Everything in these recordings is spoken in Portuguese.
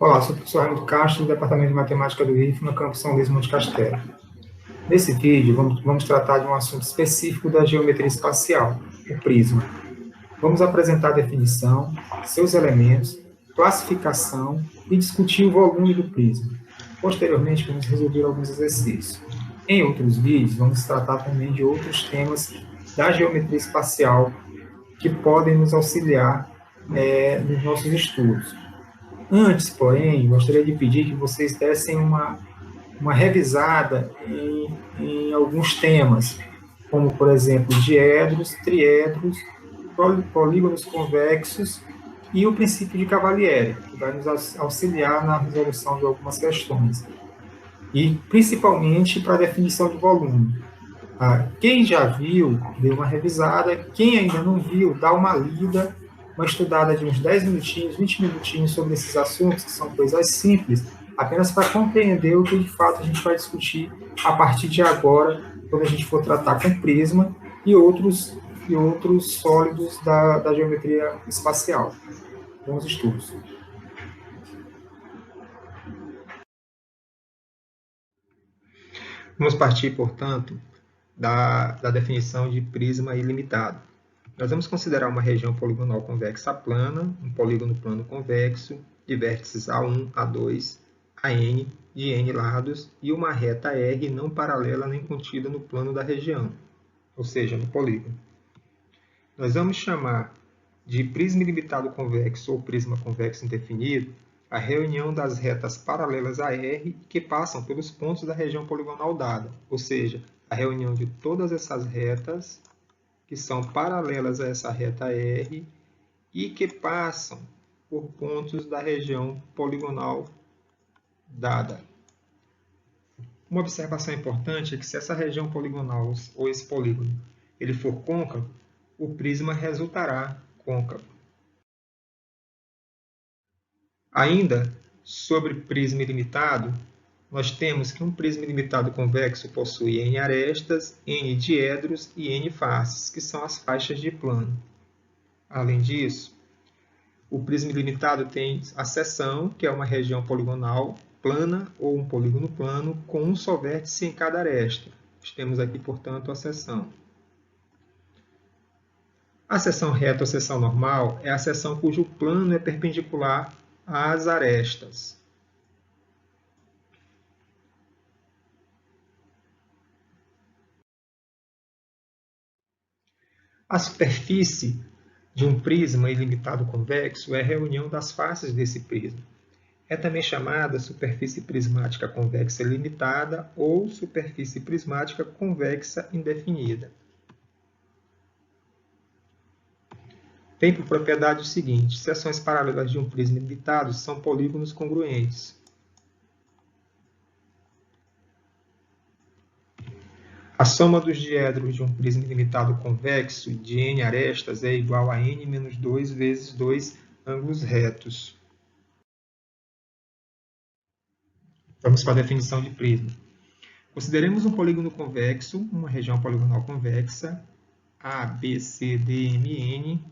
Olá, sou o professor Raimundo Castro, do Departamento de Matemática do IF, no campus São Luís Monte Castelo. Nesse vídeo, vamos tratar de um assunto específico da geometria espacial, o prisma. Vamos apresentar a definição, seus elementos, classificação e discutir o volume do prisma. Posteriormente, vamos resolver alguns exercícios. Em outros vídeos, vamos tratar também de outros temas da geometria espacial que podem nos auxiliar nos nossos estudos. Antes, porém, gostaria de pedir que vocês dessem uma revisada em alguns temas, como, por exemplo, diedros, triedros, polígonos convexos e o princípio de Cavalieri, que vai nos auxiliar na resolução de algumas questões. E, principalmente, para a definição de volume. Quem já viu, dê uma revisada. Quem ainda não viu, dá uma lida, uma estudada de uns 10 minutinhos, 20 minutinhos sobre esses assuntos, que são coisas simples, apenas para compreender o que de fato a gente vai discutir a partir de agora, quando a gente for tratar com prisma e outros sólidos da geometria espacial. Bons estudos. Vamos partir, portanto, da definição de prisma ilimitado. Nós vamos considerar uma região poligonal convexa plana, um polígono plano convexo, de vértices A1, A2, AN, de N lados, e uma reta R não paralela nem contida no plano da região, ou seja, no polígono. Nós vamos chamar de prisma ilimitado convexo ou prisma convexo indefinido a reunião das retas paralelas a R que passam pelos pontos da região poligonal dada, ou seja, a reunião de todas essas retas que são paralelas a essa reta R e que passam por pontos da região poligonal dada. Uma observação importante é que se essa região poligonal ou esse polígono ele for côncavo, o prisma resultará côncavo. Ainda sobre prisma ilimitado, nós temos que um prisma ilimitado convexo possui N arestas, N diedros e N faces, que são as faixas de plano. Além disso, o prisma ilimitado tem a seção, que é uma região poligonal plana ou um polígono plano com um só vértice em cada aresta. Nós temos aqui, portanto, a seção. A seção reta ou seção normal é a seção cujo plano é perpendicular às arestas. A superfície de um prisma ilimitado convexo é a reunião das faces desse prisma. É também chamada superfície prismática convexa ilimitada ou superfície prismática convexa indefinida. Tem por propriedade o seguinte: seções paralelas de um prisma ilimitado são polígonos congruentes. A soma dos diedros de um prisma ilimitado convexo de n arestas é igual a n menos 2 vezes 2 ângulos retos. Vamos para a definição de prisma. Consideremos um polígono convexo, uma região poligonal convexa, A, B, C, D, M, N,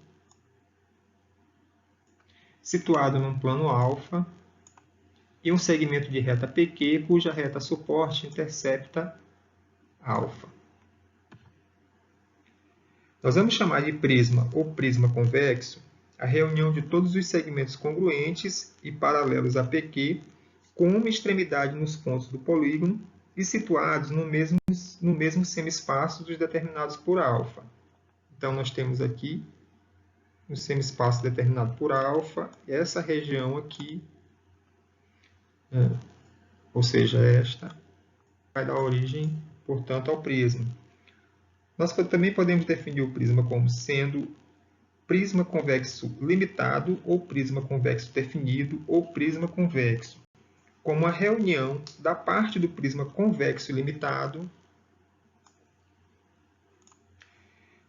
situado num plano alfa, e um segmento de reta PQ, cuja reta suporte intercepta alfa. Nós vamos chamar de prisma ou prisma convexo a reunião de todos os segmentos congruentes e paralelos a PQ com uma extremidade nos pontos do polígono e situados no mesmo semi-espaço dos determinados por alfa. Então, nós temos aqui um semi-espaço determinado por alfa, essa região aqui, ou seja, esta, vai dar origem, portanto, ao prisma. Nós também podemos definir o prisma como sendo prisma convexo limitado, ou prisma convexo definido, ou prisma convexo, como a reunião da parte do prisma convexo limitado,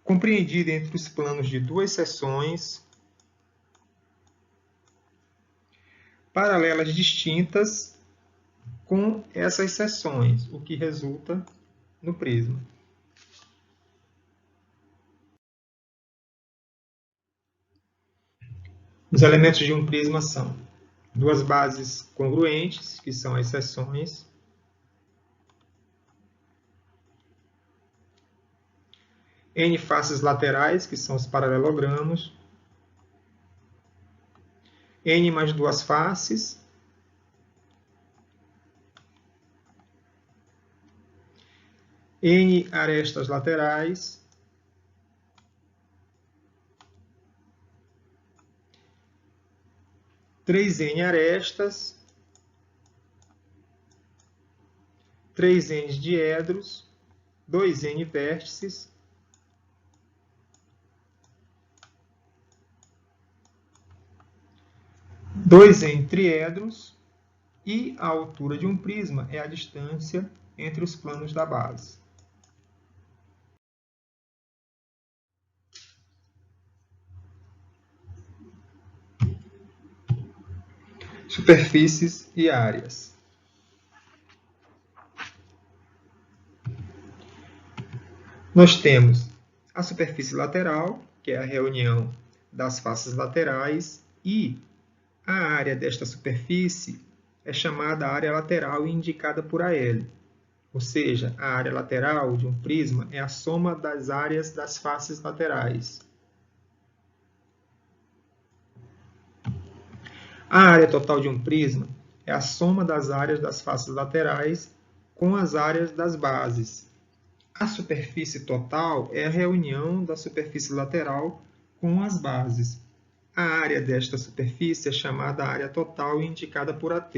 compreendida entre os planos de duas seções paralelas distintas com essas seções, o que resulta no prisma. Os elementos de um prisma são duas bases congruentes, que são as seções, N faces laterais, que são os paralelogramos, N mais duas faces, N arestas laterais, três N arestas, 3 N diedros, 2 N vértices, dois N triedros, e a altura de um prisma é a distância entre os planos da base. Superfícies e áreas. Nós temos a superfície lateral, que é a reunião das faces laterais, e a área desta superfície é chamada área lateral e indicada por AL. Ou seja, a área lateral de um prisma é a soma das áreas das faces laterais. A área total de um prisma é a soma das áreas das faces laterais com as áreas das bases. A superfície total é a reunião da superfície lateral com as bases. A área desta superfície é chamada área total e indicada por AT.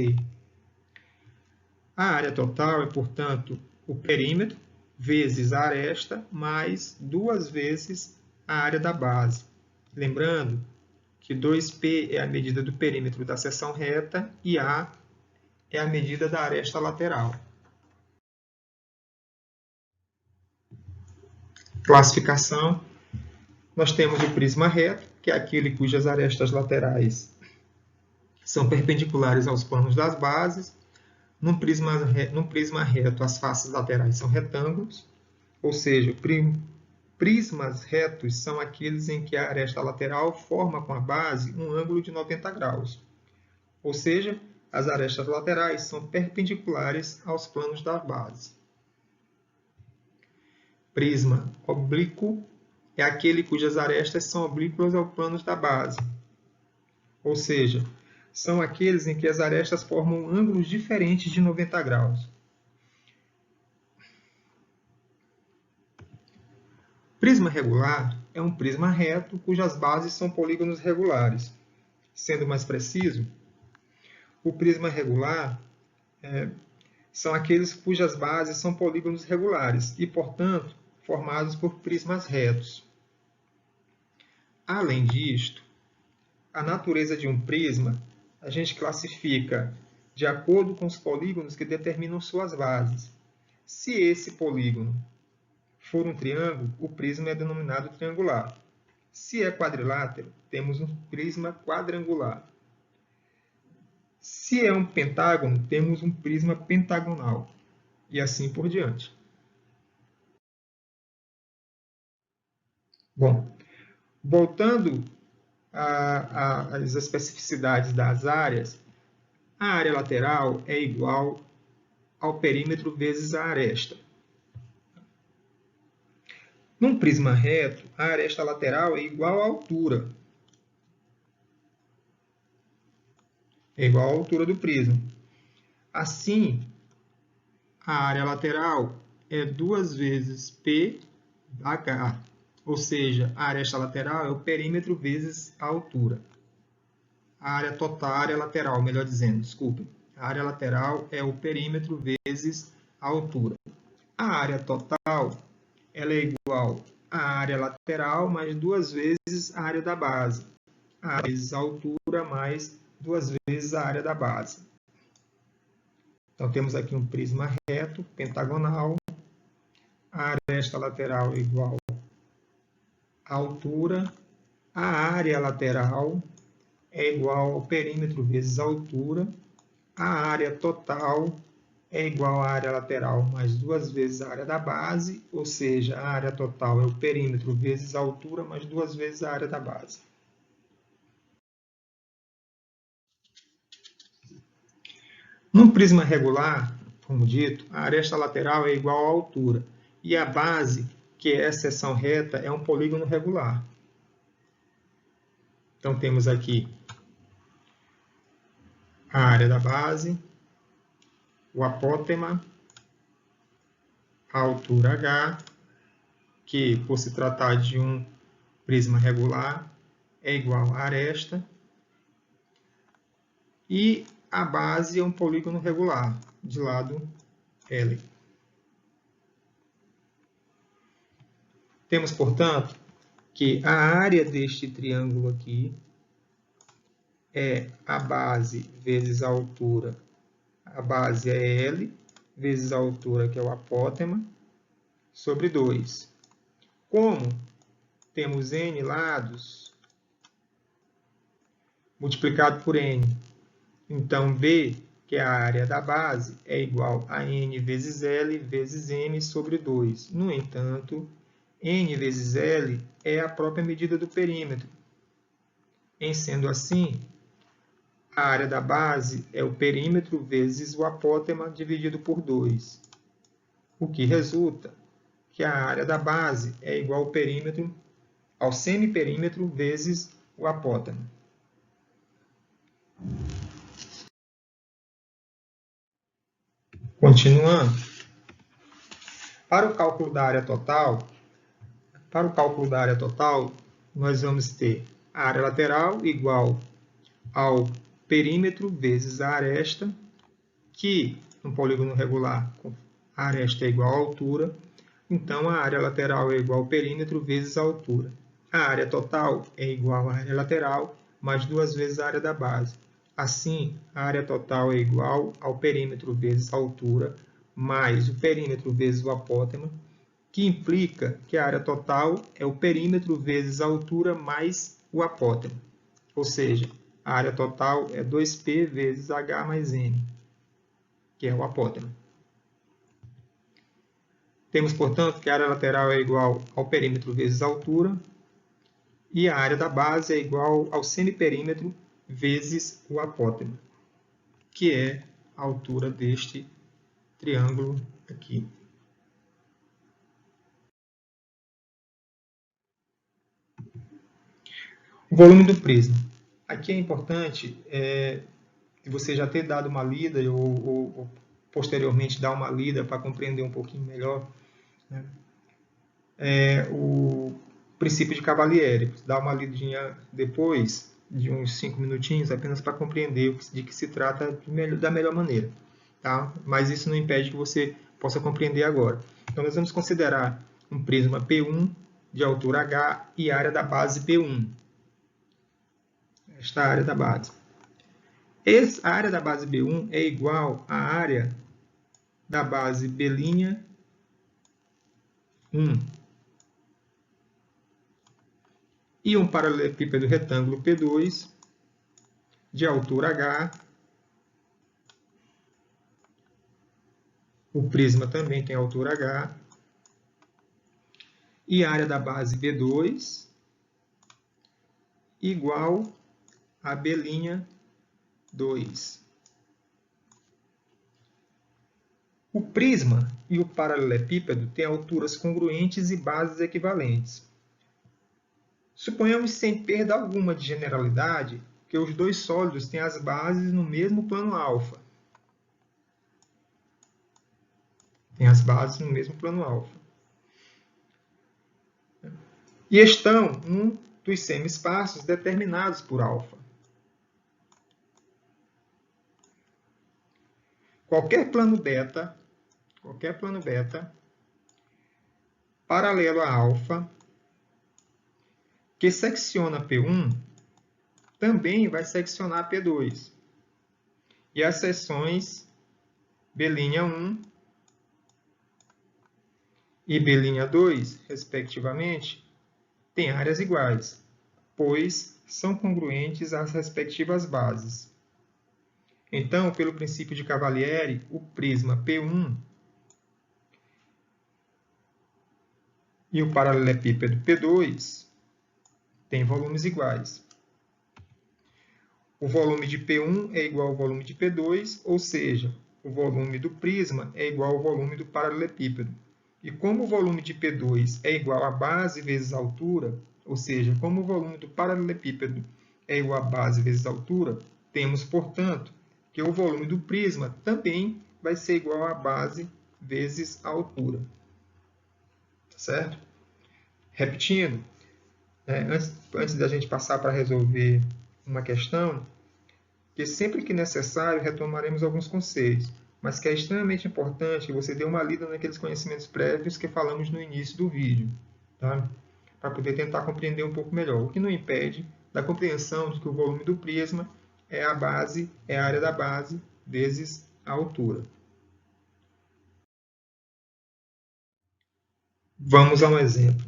A área total é, portanto, o perímetro vezes a aresta mais 2 vezes a área da base. Lembrando que 2π é a medida do perímetro da seção reta e A é a medida da aresta lateral. Classificação. Nós temos o prisma reto, que é aquele cujas arestas laterais são perpendiculares aos planos das bases. Num prisma reto, as faces laterais são retângulos, ou seja, prismas retos são aqueles em que a aresta lateral forma com a base um ângulo de 90 graus. Ou seja, as arestas laterais são perpendiculares aos planos da base. Prisma oblíquo é aquele cujas arestas são oblíquas aos planos da base. Ou seja, são aqueles em que as arestas formam ângulos diferentes de 90 graus. Prisma regular é um prisma reto cujas bases são polígonos regulares. Sendo mais preciso, o prisma regular são aqueles cujas bases são polígonos regulares e, portanto, formados por prismas retos. Além disto, a natureza de um prisma a gente classifica de acordo com os polígonos que determinam suas bases. Se esse polígono for um triângulo, o prisma é denominado triangular. Se é quadrilátero, temos um prisma quadrangular. Se é um pentágono, temos um prisma pentagonal. E assim por diante. Bom, voltando às especificidades das áreas, a área lateral é igual ao perímetro vezes a aresta. Num prisma reto, a aresta lateral é igual à altura. É igual à altura do prisma. Assim, a área lateral é 2 vezes PH, ou seja, a aresta lateral é o perímetro vezes a altura. A área total, a área lateral, melhor dizendo, desculpe. A área lateral é o perímetro vezes a altura. A área total ela é igual à área lateral mais 2 vezes a área da base. A área vezes a altura mais 2 vezes a área da base. Então, temos aqui um prisma reto, pentagonal. A aresta lateral é igual à altura. A área lateral é igual ao perímetro vezes a altura. A área total é igual à área lateral mais 2 vezes a área da base, ou seja, a área total é o perímetro vezes a altura mais 2 vezes a área da base. Num prisma regular, como dito, a aresta lateral é igual à altura, e a base, que é a seção reta, é um polígono regular. Então, temos aqui a área da base, o apótema, a altura H, que, por se tratar de um prisma regular, é igual à aresta, e a base é um polígono regular, de lado L. Temos, portanto, que a área deste triângulo aqui é a base vezes a altura. A base é L, vezes a altura, que é o apótema, sobre 2. Como temos N lados, multiplicado por N, então B, que é a área da base, é igual a N vezes L vezes M sobre 2. No entanto, N vezes L é a própria medida do perímetro. Em sendo assim, a área da base é o perímetro vezes o apótema dividido por 2. O que resulta que a área da base é igual ao perímetro, ao semiperímetro vezes o apótema. Continuando, para o cálculo da área total, nós vamos ter a área lateral igual ao perímetro vezes a aresta, que no polígono regular a aresta é igual à altura, então a área lateral é igual ao perímetro vezes a altura. A área total é igual à área lateral mais 2 vezes a área da base. Assim, a área total é igual ao perímetro vezes a altura mais o perímetro vezes o apótema, que implica que a área total é o perímetro vezes a altura mais o apótema. Ou seja, a área total é 2P vezes H mais N, que é o apótema. Temos, portanto, que a área lateral é igual ao perímetro vezes a altura e a área da base é igual ao semiperímetro vezes o apótema, que é a altura deste triângulo aqui. O volume do prisma. Aqui é importante você já ter dado uma lida ou posteriormente dar uma lida para compreender um pouquinho melhor, né? O princípio de Cavalieri. Dá uma lidinha depois, de uns 5 minutinhos, apenas para compreender de que se trata da melhor maneira. Tá? Mas isso não impede que você possa compreender agora. Então, nós vamos considerar um prisma P1 de altura H e área da base P1. Esta área da base. A área da base B1 é igual à área da base B'1 e um paralelepípedo retângulo P2 de altura H. O prisma também tem altura H. E a área da base B2 igual a B'2. O prisma e o paralelepípedo têm alturas congruentes e bases equivalentes. Suponhamos, sem perda alguma de generalidade, que os dois sólidos têm as bases no mesmo plano alfa. E estão num dos semi-espaços determinados por alfa. Qualquer plano beta paralelo a alfa que secciona P1 também vai seccionar P2. E as seções B'1 e B'2, respectivamente, têm áreas iguais, pois são congruentes às respectivas bases. Então, pelo princípio de Cavalieri, o prisma P1 e o paralelepípedo P2 têm volumes iguais. O volume de P1 é igual ao volume de P2, ou seja, o volume do prisma é igual ao volume do paralelepípedo. E como o volume de P2 é igual a base vezes a altura, ou seja, como o volume do paralelepípedo é igual a base vezes a altura, temos, portanto, que o volume do prisma também vai ser igual a base vezes a altura. Certo? Repetindo, antes da gente passar para resolver uma questão, que sempre que necessário retomaremos alguns conceitos, mas que é extremamente importante que você dê uma lida naqueles conhecimentos prévios que falamos no início do vídeo, tá? Para poder tentar compreender um pouco melhor, o que não impede da compreensão de que o volume do prisma é a base, é a área da base vezes a altura. Vamos a um exemplo.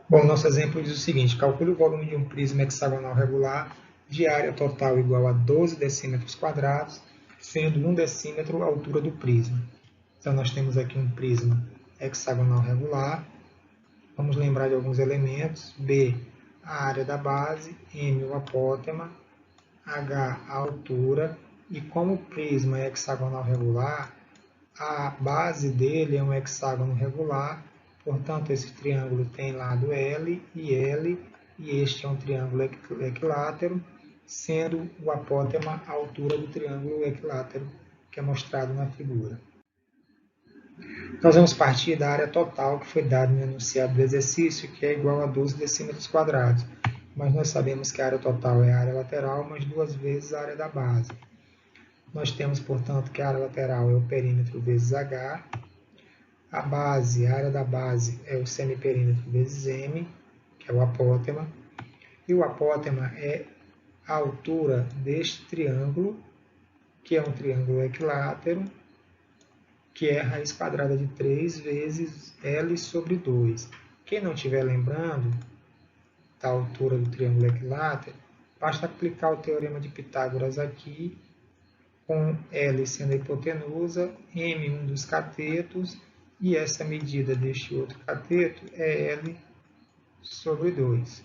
Bom, nosso exemplo diz o seguinte: calcule o volume de um prisma hexagonal regular de área total igual a 12 decímetros quadrados, sendo 1 decímetro a altura do prisma. Então, nós temos aqui um prisma hexagonal regular. Vamos lembrar de alguns elementos. B, a área da base, M, o apótema, H, a altura. E como o prisma é hexagonal regular, a base dele é um hexágono regular. Portanto, esse triângulo tem lado L, e este é um triângulo equilátero, sendo o apótema a altura do triângulo equilátero, que é mostrado na figura. Nós vamos partir da área total que foi dada no enunciado do exercício, que é igual a 12 decímetros quadrados. Mas nós sabemos que a área total é a área lateral, mais 2 vezes a área da base. Nós temos, portanto, que a área lateral é o perímetro vezes H. A base, a área da base é o semiperímetro vezes M, que é o apótema. E o apótema é a altura deste triângulo, que é um triângulo equilátero, que é a raiz quadrada de 3 vezes L sobre 2. Quem não estiver lembrando da altura do triângulo equilátero, basta aplicar o teorema de Pitágoras aqui, com L sendo a hipotenusa, M um dos catetos, e essa medida deste outro cateto é L sobre 2.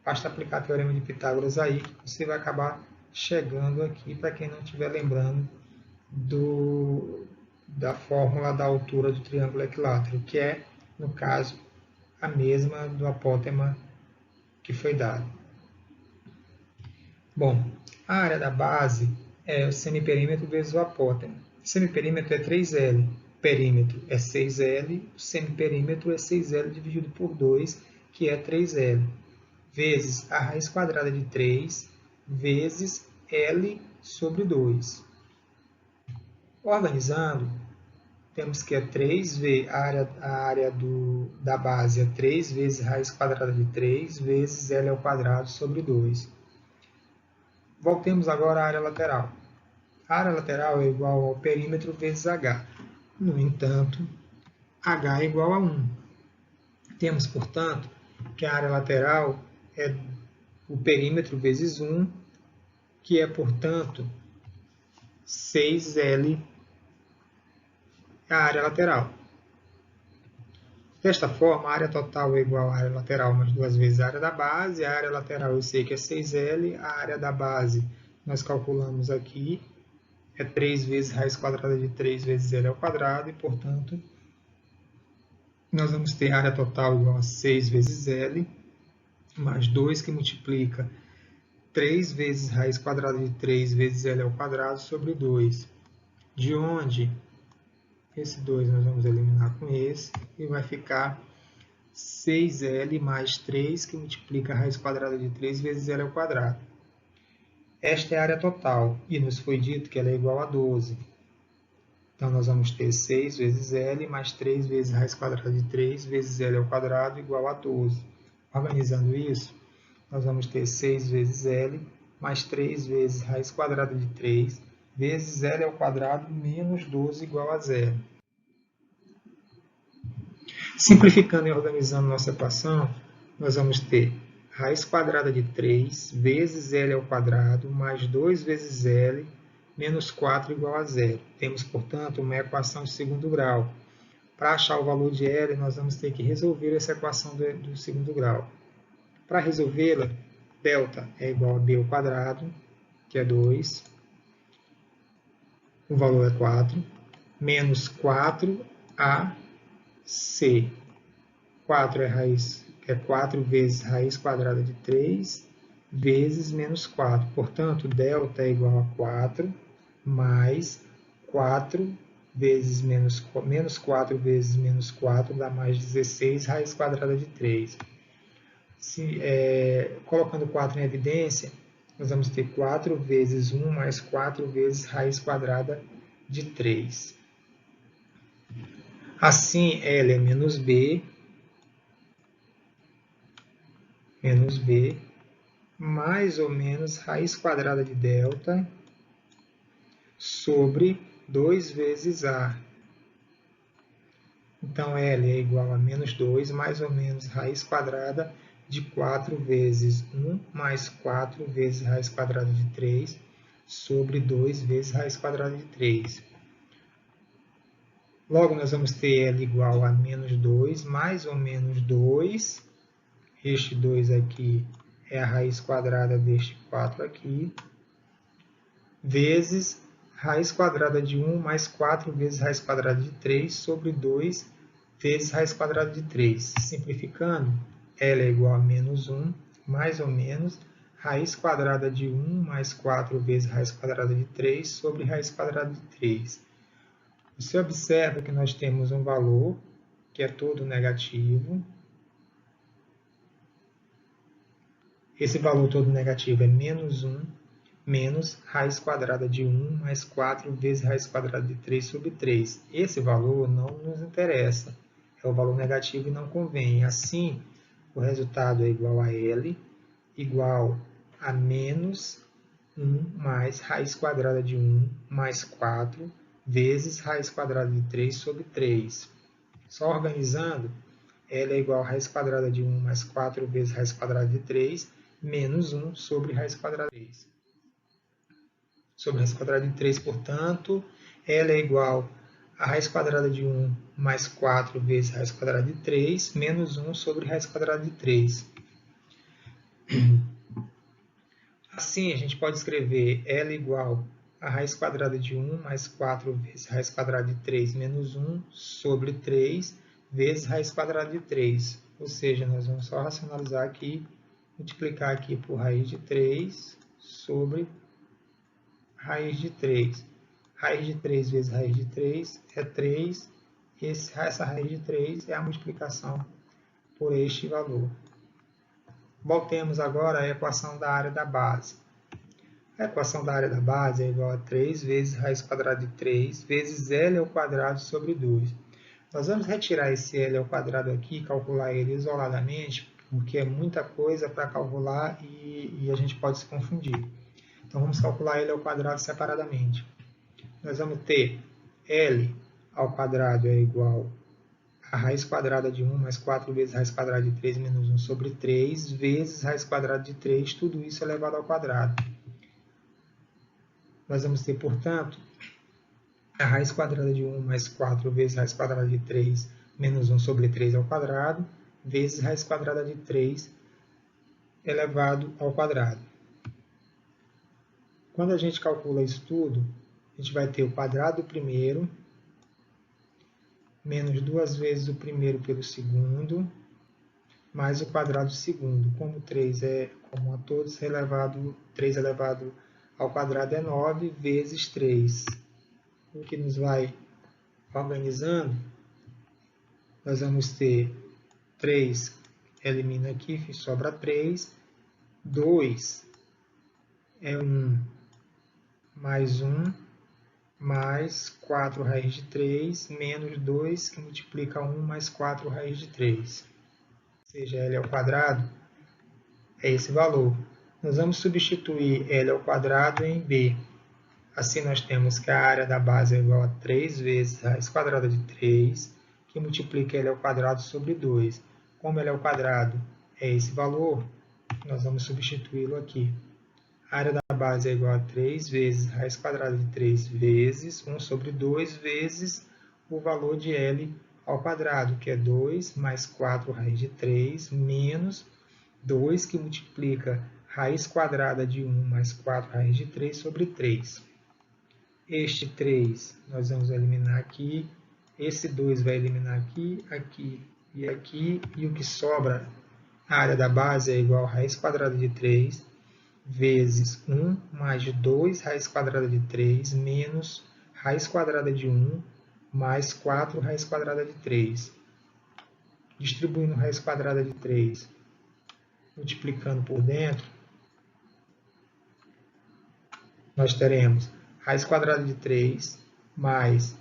Basta aplicar o teorema de Pitágoras aí, que você vai acabar chegando aqui, para quem não estiver lembrando da fórmula da altura do triângulo equilátero, que é, no caso, a mesma do apótema que foi dado. Bom, a área da base é o semiperímetro vezes o apótema. O semiperímetro é 3L, o perímetro é 6L, o semiperímetro é 6L dividido por 2, que é 3L, vezes a raiz quadrada de 3, vezes L sobre 2. Organizando, temos que é 3 vezes a área da base é 3 vezes raiz quadrada de 3 vezes L ao quadrado sobre 2. Voltemos agora à área lateral. A área lateral é igual ao perímetro vezes H. No entanto, H é igual a 1. Temos, portanto, que a área lateral é o perímetro vezes 1, que é, portanto, 6L a área lateral. Desta forma, a área total é igual à área lateral mais 2 vezes a área da base. A área lateral eu sei que é 6L, a área da base nós calculamos aqui, é 3 vezes raiz quadrada de 3 vezes L ao quadrado, e, portanto, nós vamos ter a área total igual a 6 vezes L, mais 2 que multiplica 3 vezes raiz quadrada de 3 vezes L ao quadrado sobre 2, de onde esse 2 nós vamos eliminar com esse, e vai ficar 6L mais 3, que multiplica a raiz quadrada de 3 vezes L ao quadrado. Esta é a área total, e nos foi dito que ela é igual a 12. Então, nós vamos ter 6 vezes L mais 3 vezes raiz quadrada de 3 vezes L ao quadrado igual a 12. Organizando isso, nós vamos ter 6 vezes L mais 3 vezes raiz quadrada de 3 vezes L ao quadrado menos 12 igual a 0. Simplificando e organizando nossa equação, nós vamos ter raiz quadrada de 3 vezes L ao quadrado mais 2 vezes L menos 4 igual a 0. Temos, portanto, uma equação de segundo grau. Para achar o valor de L, nós vamos ter que resolver essa equação do segundo grau. Para resolvê-la, delta é igual a b ao quadrado, que é 2, o valor é 4, menos 4ac. 4 é 4 vezes raiz quadrada de 3 vezes menos 4. Portanto, delta é igual a 4 mais 4 vezes menos 4 vezes menos 4 dá mais 16 raiz quadrada de 3. Colocando 4 em evidência, nós vamos ter 4 vezes 1 mais 4 vezes raiz quadrada de 3. Assim, L é menos B, mais ou menos raiz quadrada de delta sobre 2 vezes A. Então, L é igual a menos 2, mais ou menos raiz quadrada de 4 vezes 1 mais 4 vezes raiz quadrada de 3 sobre 2 vezes raiz quadrada de 3. Logo, nós vamos ter L igual a menos 2, mais ou menos 2. Este 2 aqui é a raiz quadrada deste 4 aqui, vezes raiz quadrada de 1 mais 4 vezes raiz quadrada de 3 sobre 2 vezes raiz quadrada de 3. Simplificando, L é igual a menos 1, mais ou menos, raiz quadrada de 1 mais 4 vezes raiz quadrada de 3 sobre raiz quadrada de 3. Você observa que nós temos um valor que é todo negativo. Esse valor todo negativo é menos 1, menos raiz quadrada de 1 mais 4 vezes raiz quadrada de 3 sobre 3. Esse valor não nos interessa, é o valor negativo e não convém. Assim, o resultado é igual a L, igual a menos 1 mais raiz quadrada de 1 mais 4 vezes raiz quadrada de 3 sobre 3. Só organizando, L é igual a raiz quadrada de 1 mais 4 vezes raiz quadrada de 3 menos 1 sobre raiz quadrada de 3. Sobre raiz quadrada de 3, portanto, L é igual a raiz quadrada de 1 mais 4 vezes raiz quadrada de 3 menos 1 sobre raiz quadrada de 3. Assim, a gente pode escrever L igual a raiz quadrada de 1 mais 4 vezes raiz quadrada de 3 menos 1 sobre 3 vezes raiz quadrada de 3. Ou seja, nós vamos só racionalizar aqui, multiplicar aqui por raiz de 3 sobre raiz de 3. Raiz de 3 vezes raiz de 3 é 3. Essa raiz de 3 é a multiplicação por este valor. Voltemos agora à equação da área da base. A equação da área da base é igual a 3 vezes raiz quadrada de 3 vezes L ao quadrado sobre 2. Nós vamos retirar esse L ao quadrado aqui e calcular ele isoladamente, porque é muita coisa para calcular e a gente pode se confundir. Então, vamos calcular L ao quadrado separadamente. Nós vamos ter L ao quadrado é igual a raiz quadrada de 1 mais 4 vezes raiz quadrada de 3 menos 1 sobre 3 vezes raiz quadrada de 3, tudo isso elevado ao quadrado. Nós vamos ter, portanto, a raiz quadrada de 1 mais 4 vezes raiz quadrada de 3 menos 1 sobre 3 ao quadrado, vezes raiz quadrada de 3 elevado ao quadrado. Quando a gente calcula isso tudo, a gente vai ter o quadrado do primeiro, menos 2 vezes o primeiro pelo segundo, mais o quadrado do segundo. Como 3 é comum a todos, 3 elevado ao quadrado é 9 vezes 3. O que nos vai organizando, nós vamos ter 3, elimina aqui, sobra 3. 2 é 1 mais 1, mais 4 raiz de 3, menos 2, que multiplica 1 mais 4 raiz de 3. Ou seja, L ao quadrado é esse valor. Nós vamos substituir L ao quadrado em B. Assim, nós temos que a área da base é igual a 3 vezes raiz quadrada de 3, que multiplica L ao quadrado sobre 2. Como L ao quadrado é esse valor, nós vamos substituí-lo aqui. A área da base é igual a 3 vezes raiz quadrada de 3 vezes 1 sobre 2 vezes o valor de L ao quadrado, que é 2 mais 4 raiz de 3, menos 2, que multiplica raiz quadrada de 1 mais 4 raiz de 3 sobre 3. Este 3 nós vamos eliminar aqui, esse 2 vai eliminar aqui, aqui e aqui, e o que sobra, a área da base é igual a raiz quadrada de 3 vezes 1 mais 2 raiz quadrada de 3 menos raiz quadrada de 1 mais 4 raiz quadrada de 3. Distribuindo raiz quadrada de 3, multiplicando por dentro, nós teremos raiz quadrada de 3 mais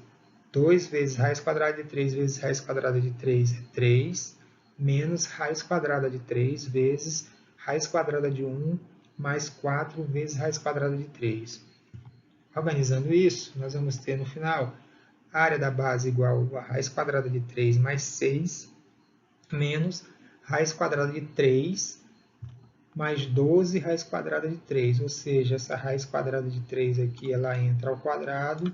2 vezes raiz quadrada de 3 vezes raiz quadrada de 3 é 3, menos raiz quadrada de 3 vezes raiz quadrada de 1 mais 4 vezes raiz quadrada de 3. Organizando isso, nós vamos ter no final a área da base igual a raiz quadrada de 3 mais 6, menos raiz quadrada de 3 mais 12 raiz quadrada de 3, ou seja, essa raiz quadrada de 3 aqui, ela entra ao quadrado,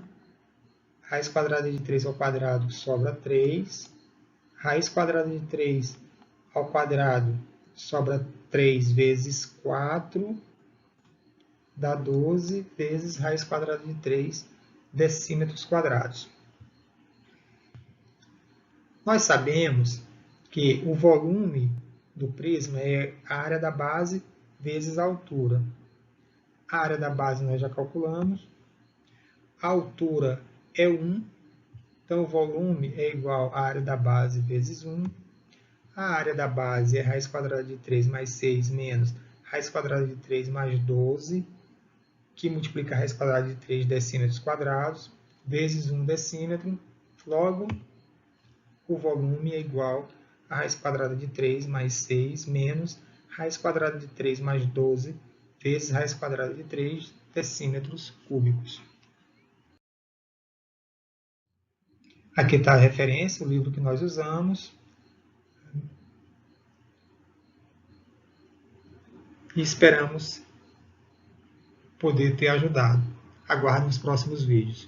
raiz quadrada de 3 ao quadrado sobra 3, raiz quadrada de 3 ao quadrado sobra 3 vezes 4, dá 12 vezes raiz quadrada de 3 decímetros quadrados. Nós sabemos que o volume do prisma é a área da base vezes a altura. A área da base nós já calculamos. A altura é 1. Então, o volume é igual à área da base vezes 1. A área da base é raiz quadrada de 3 mais 6 menos raiz quadrada de 3 mais 12, que multiplica a raiz quadrada de 3 decímetros quadrados, vezes 1 decímetro. Logo, o volume é igual a raiz quadrada de 3 mais 6 menos raiz quadrada de 3 mais 12 vezes raiz quadrada de 3 decímetros cúbicos. Aqui está a referência, o livro que nós usamos. E esperamos poder ter ajudado. Aguarde os próximos vídeos.